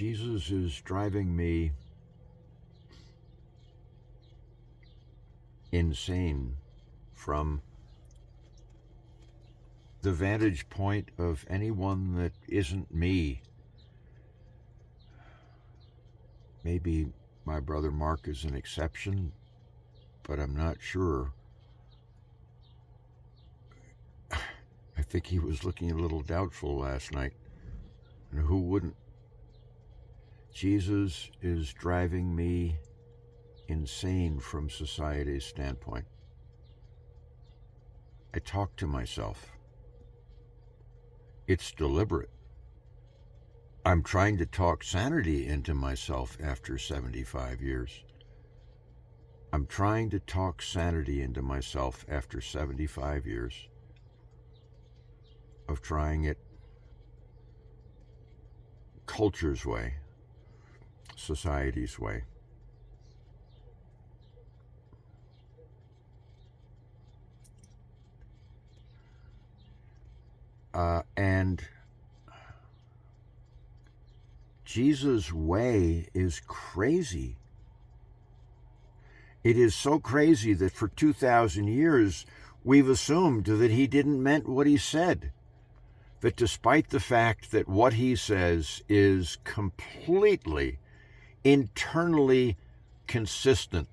Jesus is driving me insane from the vantage point of anyone that isn't me. Maybe my brother Mark is an exception, but I'm not sure. I think he was looking a little doubtful last night. And who wouldn't? Jesus is driving me insane from society's standpoint. I talk to myself. It's deliberate. I'm trying to talk sanity into myself after 75 years. I'm trying to talk sanity into myself after 75 years of trying it culture's way, society's way. And Jesus' way is crazy. It is so crazy that for 2,000 years, we've assumed that he didn't mean what he said. That despite the fact that what he says is completely internally consistent,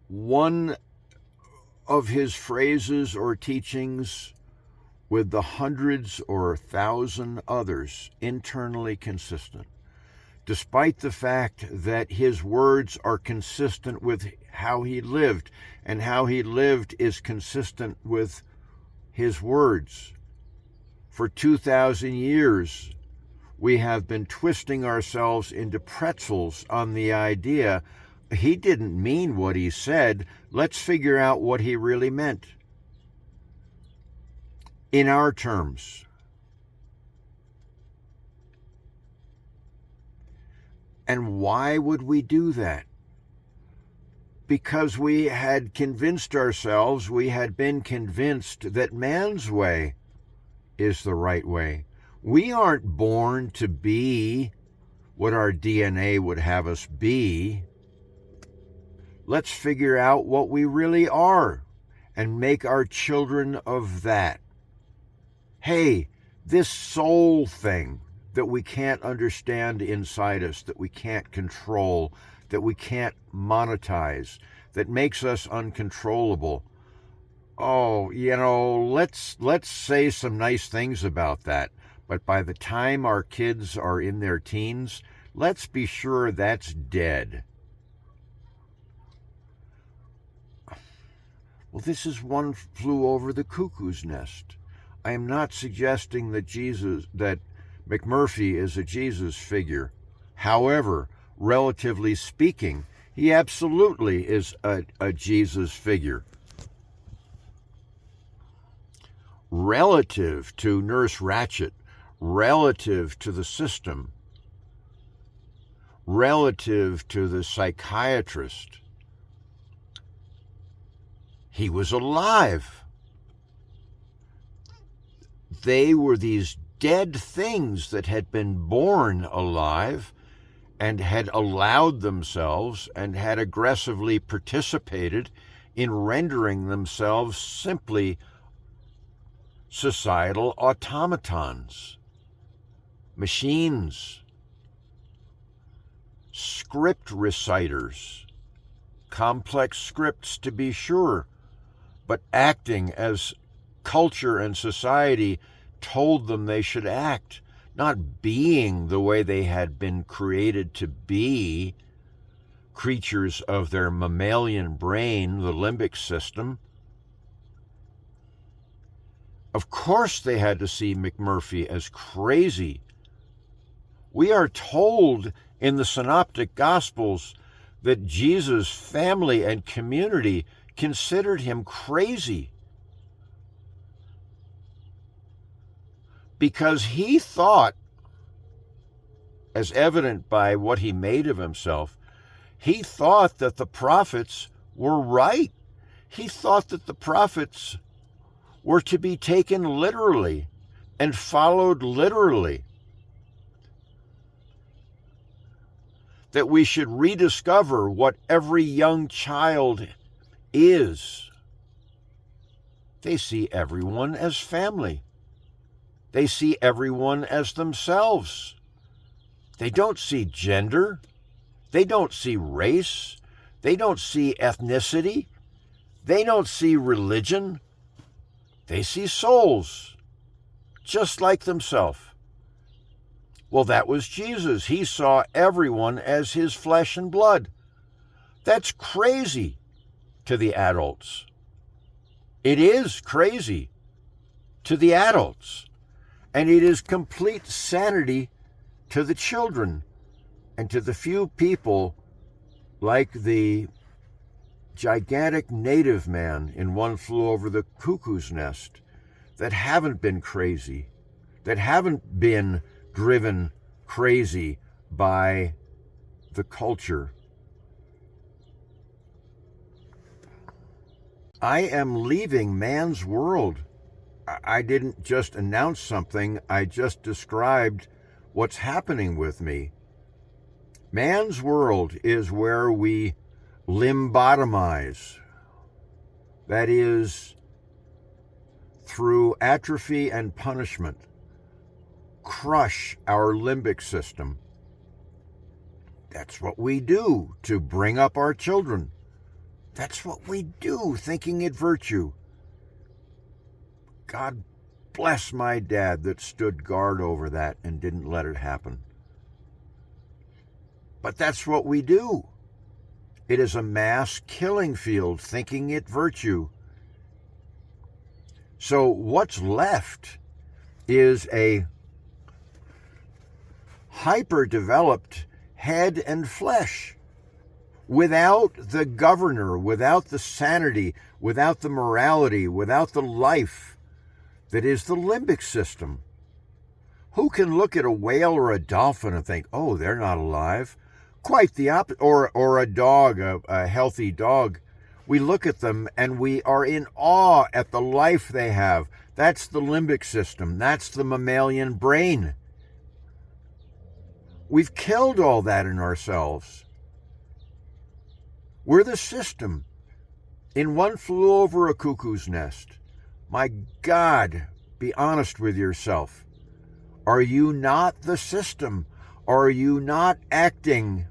one of his phrases or teachings with the hundreds or 1,000 others internally consistent, despite the fact that his words are consistent with how he lived, and how he lived is consistent with his words. For 2,000 years, we have been twisting ourselves into pretzels on the idea he didn't mean what he said. Let's figure out what he really meant in our terms. And why would we do that? Because we had convinced ourselves, we had been convinced that man's way is the right way. We aren't born to be what our DNA would have us be. Let's figure out what we really are and make our children of that. Hey, this soul thing that we can't understand inside us, that we can't control, that we can't monetize, that makes us uncontrollable. Oh, let's say some nice things about that. But by the time our kids are in their teens, let's be sure that's dead. Well, this is one flew over the cuckoo's nest. I am not suggesting that McMurphy is a Jesus figure. However, relatively speaking, he absolutely is a Jesus figure. Relative to Nurse Ratched, relative to the system, relative to the psychiatrist, he was alive. They were these dead things that had been born alive and had allowed themselves and had aggressively participated in rendering themselves simply societal automatons, machines, script reciters, complex scripts to be sure, but acting as culture and society told them they should act, not being the way they had been created to be, creatures of their mammalian brain, the limbic system. Of course they had to see McMurphy as crazy. We are told in the synoptic gospels that Jesus' family and community considered him crazy because he thought, as evident by what he made of himself, he thought that the prophets were right. He thought that the prophets were to be taken literally and followed literally. that we should rediscover what every young child is. They see everyone as family. They see everyone as themselves. They don't see gender. They don't see race. They don't see ethnicity. They don't see religion. They see souls, just like themselves. Well, that was Jesus. He saw everyone as his flesh and blood. That's crazy to the adults. It is crazy to the adults. And it is complete sanity to the children and to the few people like the gigantic native man in One Flew Over the Cuckoo's Nest that haven't been crazy, that haven't been driven crazy by the culture. I am leaving man's world. I didn't just announce something, I just described what's happening with me. Man's world is where we limbotomize. That is, through atrophy and punishment, crush our limbic system. That's what we do to bring up our children. That's what we do, thinking it virtue. God bless my dad that stood guard over that and didn't let it happen. But that's what we do. It is a mass killing field, thinking it virtue. So what's left is a hyper-developed head and flesh without the governor, without the sanity, without the morality, without the life that is the limbic system. Who can look at a whale or a dolphin and think, oh, they're not alive? Quite the opposite. Or a dog, a healthy dog. We look at them and we are in awe at the life they have. That's the limbic system. That's the mammalian brain. We've killed all that in ourselves. We're the system. In One Flew Over a Cuckoo's Nest. My God, be honest with yourself. Are you not the system? Are you not acting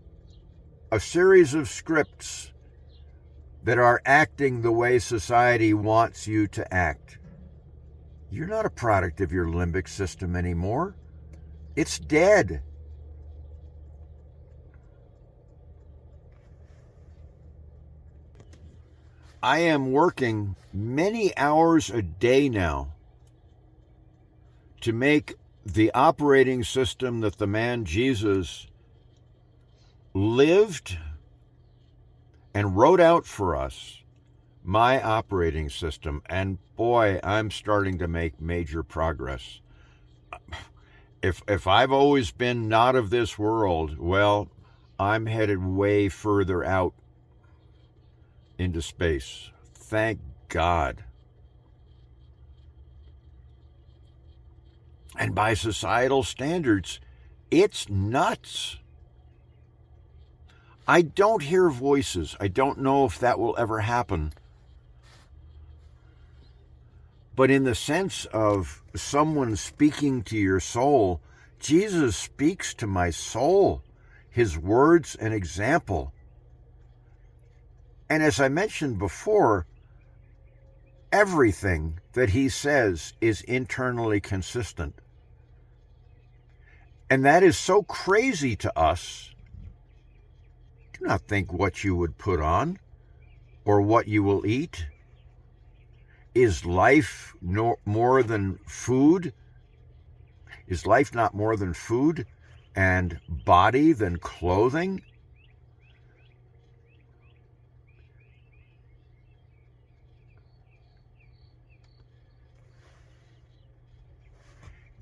a series of scripts that are acting the way society wants you to act? You're not a product of your limbic system anymore. It's dead. I am working many hours a day now to make the operating system that the man Jesus lived and wrote out for us, my operating system. And boy, I'm starting to make major progress. If I've always been not of this world, well, I'm headed way further out into space. Thank God. And by societal standards, it's nuts. I don't hear voices. I don't know if that will ever happen. But in the sense of someone speaking to your soul, Jesus speaks to my soul. His words an example. And as I mentioned before, everything that he says is internally consistent. And that is so crazy to us. Do not think what you would put on or what you will eat. Is life more than food? Is life not more than food and body than clothing?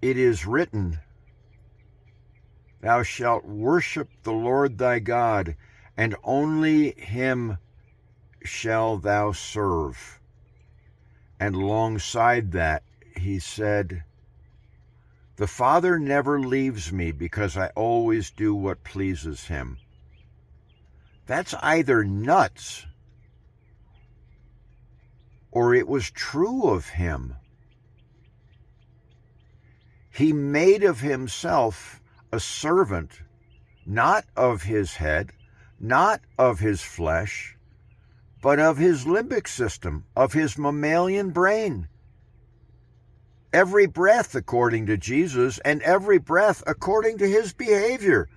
It is written, thou shalt worship the Lord thy God, and only him shall thou serve. And alongside that, he said, the Father never leaves me because I always do what pleases him. That's either nuts or it was true of him. He made of himself a servant, not of his head, not of his flesh, but of his limbic system, of his mammalian brain. Every breath according to Jesus, and every breath according to his behavior.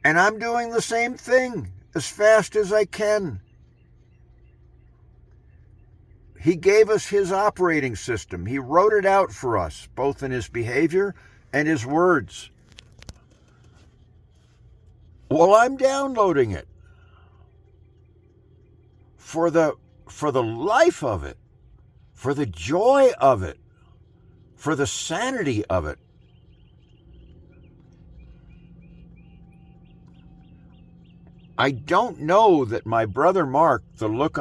And I'm doing the same thing as fast as I can. He gave us his operating system. He wrote it out for us, both in his behavior and his words. Well, I'm downloading it for the life of it, for the joy of it, for the sanity of it. I don't know that my brother Mark, the looks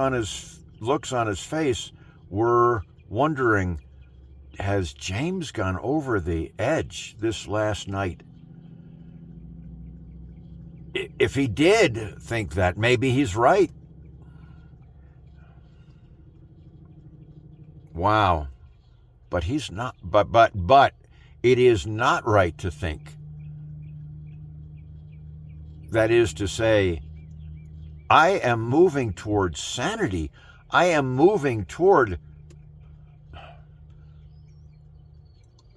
on his face were wondering, has James gone over the edge this last night? If he did think that, maybe he's right. Wow. But he's not, but it is not right to think. That is to say, I am moving toward sanity. I am moving toward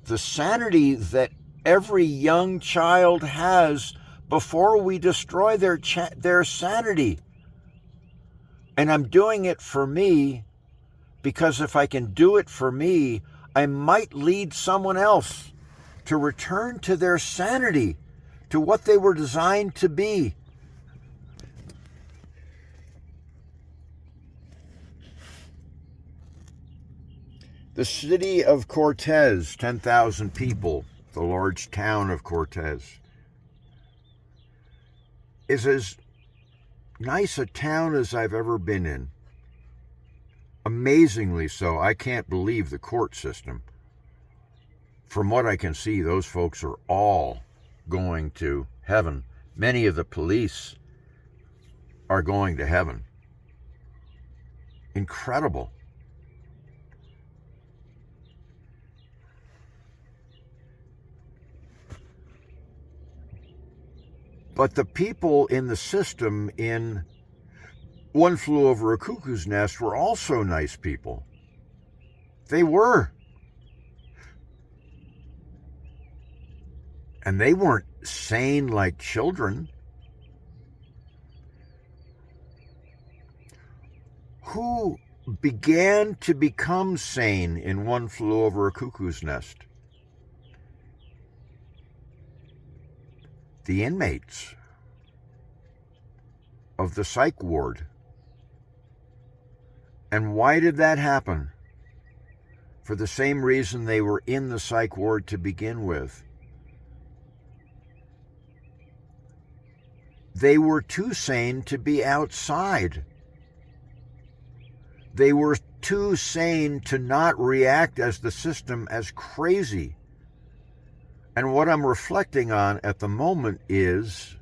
the sanity that every young child has before we destroy their sanity. And I'm doing it for me because if I can do it for me, I might lead someone else to return to their sanity, to what they were designed to be. The city of Cortez, 10,000 people, the large town of Cortez, is as nice a town as I've ever been in. Amazingly so. I can't believe the court system. From what I can see, those folks are all going to heaven. Many of the police are going to heaven. Incredible. But the people in the system in One Flew Over a Cuckoo's Nest were also nice people. They were. And they weren't sane like children. Who began to become sane in One Flew Over a Cuckoo's Nest? The inmates of the psych ward. And why did that happen? For the same reason they were in the psych ward to begin with. They were too sane to be outside. They were too sane to not react as the system as crazy. And what I'm reflecting on at the moment is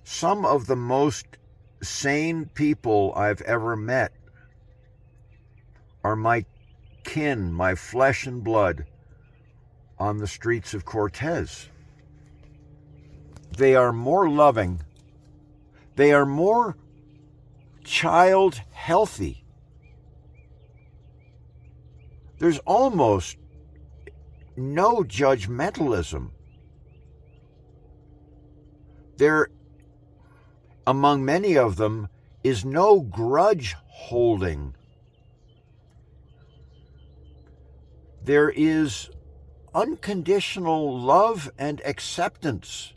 some of the most sane people I've ever met are my kin, my flesh and blood on the streets of Cortez. They are more loving. They are more child healthy. There's almost no judgmentalism. There, among many of them, is no grudge holding. There is unconditional love and acceptance.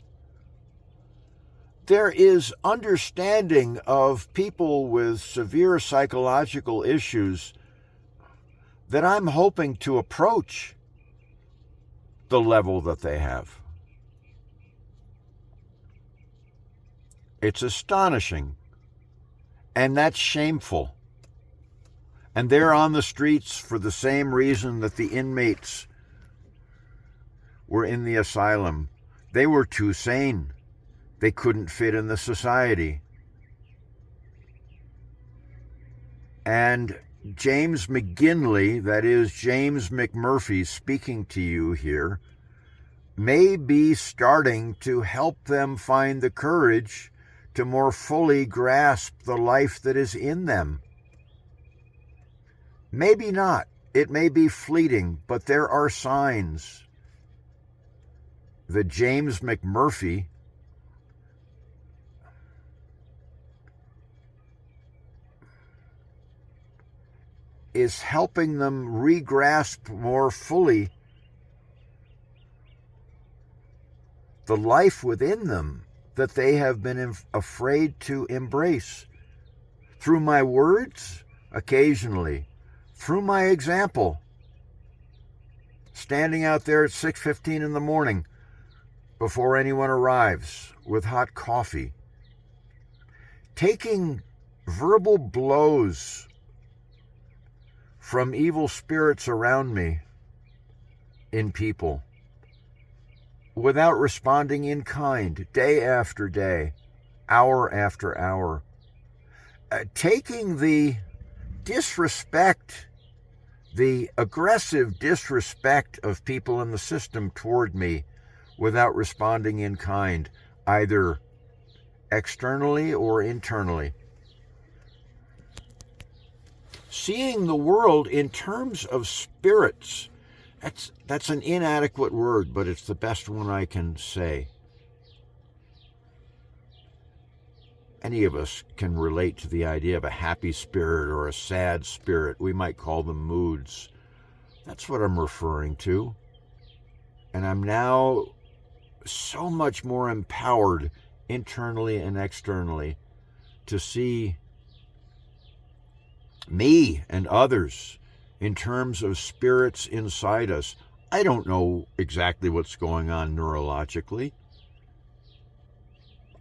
There is understanding of people with severe psychological issues that I'm hoping to approach the level that they have. It's astonishing, and that's shameful. And they're on the streets for the same reason that the inmates were in the asylum. They were too sane. They couldn't fit in the society. And James McGinley, that is James McMurphy speaking to you here, may be starting to help them find the courage to more fully grasp the life that is in them. Maybe not. It may be fleeting, but there are signs that James McMurphy is helping them re-grasp more fully the life within them that they have been afraid to embrace. Through my words, occasionally, through my example, standing out there at 6:15 in the morning before anyone arrives with hot coffee, taking verbal blows from evil spirits around me in people without responding in kind, day after day, hour after hour, taking the disrespect, the aggressive disrespect of people in the system toward me without responding in kind, either externally or internally. Seeing the world in terms of spirits, that's an inadequate word, but it's the best one I can say. Any of us can relate to the idea of a happy spirit or a sad spirit. We might call them moods. That's what I'm referring to. And I'm now so much more empowered internally and externally to see me and others in terms of spirits inside us. I don't know exactly what's going on neurologically.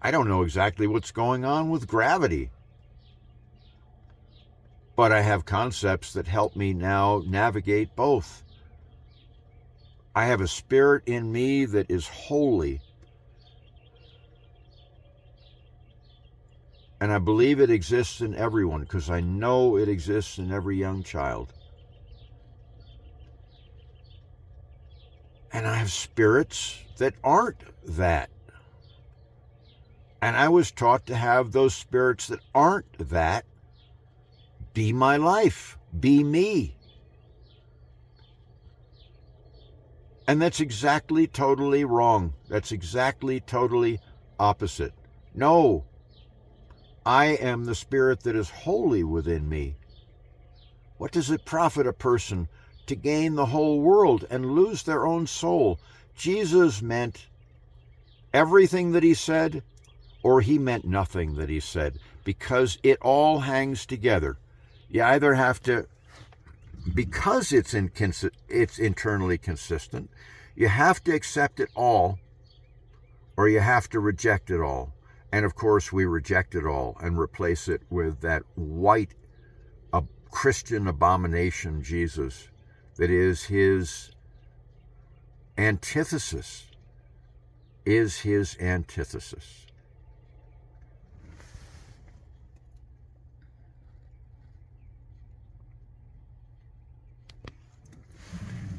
I don't know exactly what's going on with gravity. But I have concepts that help me now navigate both. I have a spirit in me that is holy. And I believe it exists in everyone because I know it exists in every young child. And I have spirits that aren't that. And I was taught to have those spirits that aren't that be my life, be me. And that's exactly totally wrong. That's exactly totally opposite. No, I am the spirit that is holy within me. What does it profit a person to gain the whole world and lose their own soul? Jesus meant everything that he said, or he meant nothing that he said, because it all hangs together. You either have to, because it's internally consistent, you have to accept it all, or you have to reject it all. And of course, we reject it all and replace it with that white Christian abomination, Jesus, that is his antithesis,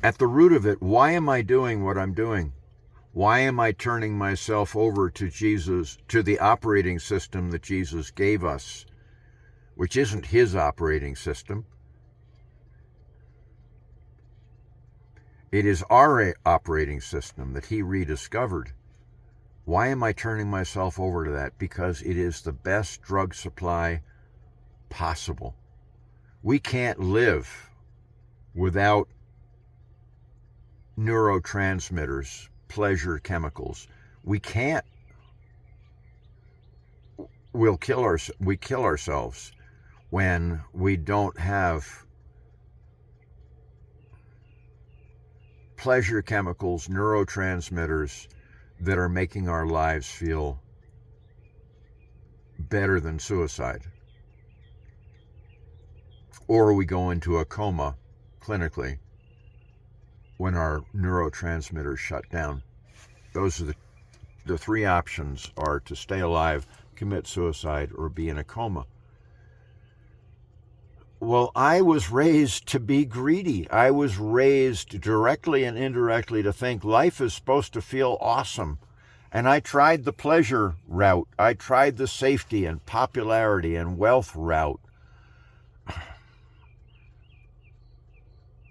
At the root of it, why am I doing what I'm doing? Why am I turning myself over to Jesus, to the operating system that Jesus gave us, which isn't his operating system? It is our operating system that he rediscovered. Why am I turning myself over to that? Because it is the best drug supply possible. We can't live without neurotransmitters, pleasure chemicals. We can't. We kill ourselves when we don't have pleasure chemicals, neurotransmitters that are making our lives feel better than suicide. Or we go into a coma clinically when our neurotransmitters shut down. Those are the three options are to stay alive, commit suicide, or be in a coma. Well, I was raised to be greedy. I was raised directly and indirectly to think life is supposed to feel awesome. And I tried the pleasure route. I tried the safety and popularity and wealth route.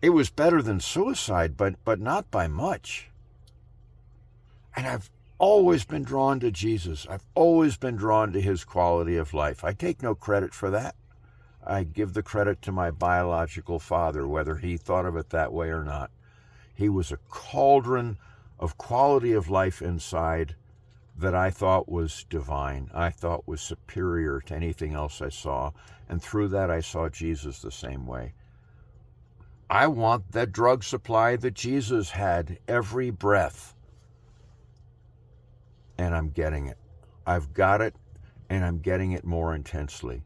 It was better than suicide, but not by much. And I've always been drawn to Jesus. I've always been drawn to his quality of life. I take no credit for that. I give the credit to my biological father, whether he thought of it that way or not. He was a cauldron of quality of life inside that I thought was divine. I thought was superior to anything else I saw. And through that, I saw Jesus the same way. I want that drug supply that Jesus had every breath. And I'm getting it. I've got it, and I'm getting it more intensely.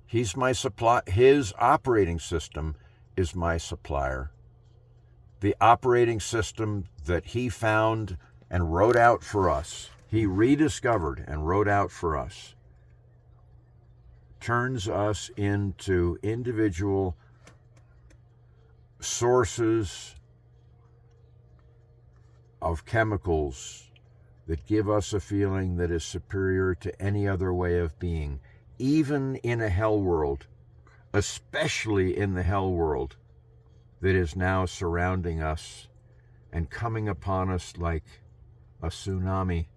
He's my supply. His operating system is my supplier. The operating system that he found and wrote out for us, he rediscovered and wrote out for us, turns us into individual sources of chemicals that give us a feeling that is superior to any other way of being, even in a hell world, especially in the hell world that is now surrounding us and coming upon us like a tsunami